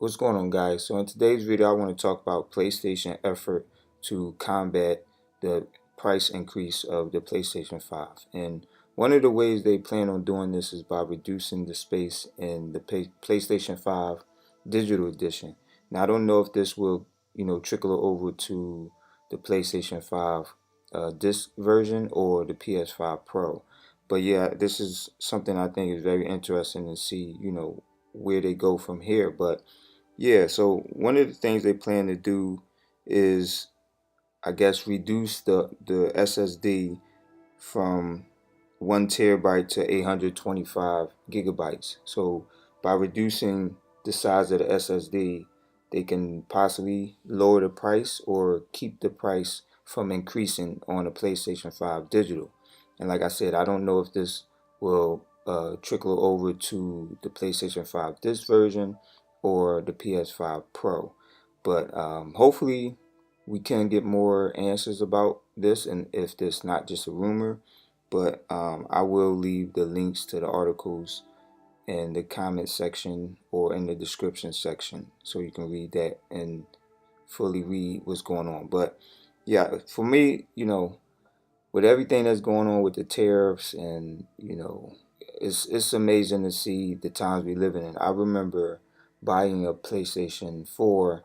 What's going on, guys? So in today's video I want to talk about PlayStation effort to combat the price increase of the PlayStation 5. And one of the ways they plan on doing this is by reducing the space in the PlayStation 5 digital edition. Now I don't know if this will trickle over to the PlayStation 5 disc version or the PS5 Pro. But yeah, this is something I think is very interesting to see, where they go from here. But yeah, so one of the things they plan to do is, I guess, reduce the SSD from 1 terabyte to 825 gigabytes. So by reducing the size of the SSD, they can possibly lower the price or keep the price from increasing on the PlayStation 5 digital. And like I said, I don't know if this will trickle over to the PlayStation 5 disc version or the PS5 Pro. But hopefully we can get more answers about this, and if this not just a rumor. But I will leave the links to the articles in the comment section or in the description section so you can read that and fully read what's going on. But yeah, for me, with everything that's going on with the tariffs, and it's amazing to see the times we live in. I remember buying a PlayStation 4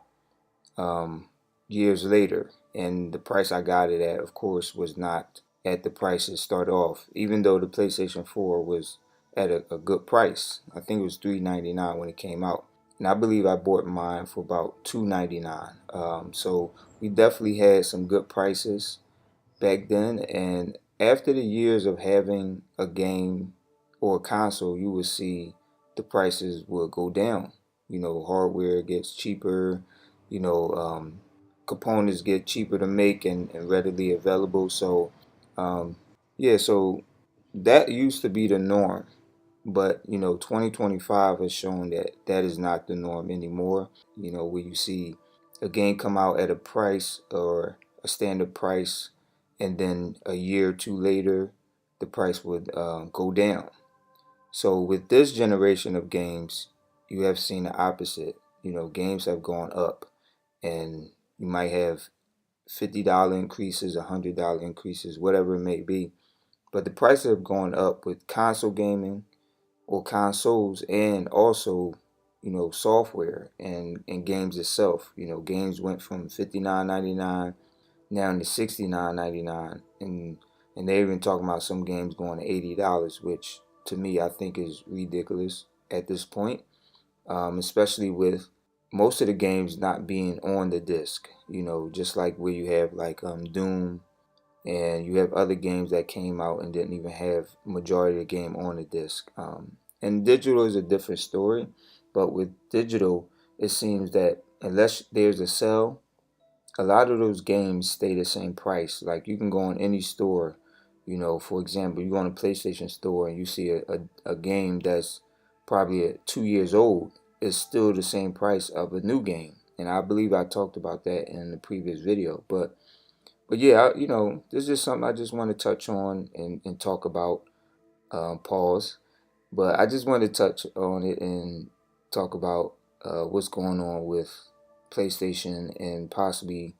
years later, and the price I got it at, of course, was not at the price it started off, even though the PlayStation 4 was at a good price. I think it was $399 when it came out, and I believe I bought mine for about $299. So we definitely had some good prices back then. And after the years of having a game or a console, you would see the prices will go down. Hardware gets cheaper, you know, um, components get cheaper to make and readily available. So, yeah, so that used to be the norm. But 2025 has shown that that is not the norm anymore. Where you see a game come out at a price or a standard price, and then a year or two later, the price would go down. So with this generation of games, you have seen the opposite. Games have gone up, and you might have $50 increases, $100 increases, whatever it may be. But the prices have gone up with console gaming or consoles, and also software and games itself. Games went from $59.99 now to $69.99, and they're even talking about some games going to $80, which to me I think is ridiculous at this point, especially with most of the games not being on the disc. Just like where you have like Doom, and you have other games that came out and didn't even have majority of the game on the disc. And digital is a different story, but with digital, it seems that unless there's a sale, a lot of those games stay the same price. Like you can go on any store, for example, you go on a PlayStation store and you see a game that's probably 2 years old, it's still the same price of a new game. And I believe I talked about that in the previous video. But yeah, this is just something I just want to touch on and talk about. Pause. But I just wanted to touch on it and talk about what's going on with PlayStation and possibly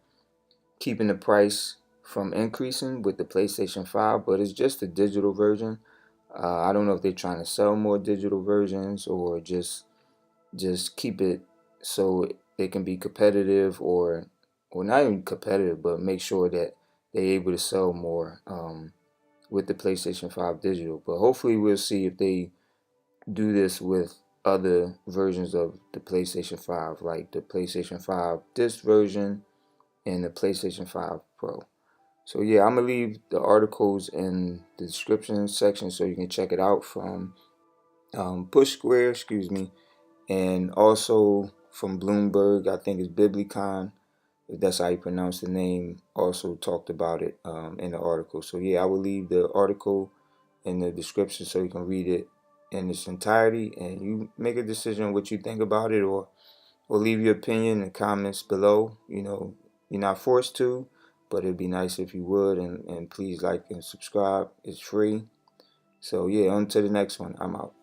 keeping the price from increasing with the PlayStation 5, but it's just a digital version. I don't know if they're trying to sell more digital versions or just keep it so they can be competitive, or not even competitive, but make sure that they're able to sell more with the PlayStation 5 digital. But hopefully we'll see if they do this with other versions of the PlayStation 5, like the PlayStation 5 disc version and the PlayStation 5 Pro. So yeah, I'm gonna leave the articles in the description section so you can check it out from Push Square, excuse me, and also from Bloomberg. I think it's Biblicon, if that's how you pronounce the name, also talked about it in the article. So yeah, I will leave the article in the description so you can read it in its entirety, and you make a decision what you think about it, or leave your opinion in the comments below. You're not forced to, but it'd be nice if you would, and please like and subscribe. It's free. So yeah, on to the next one. I'm out.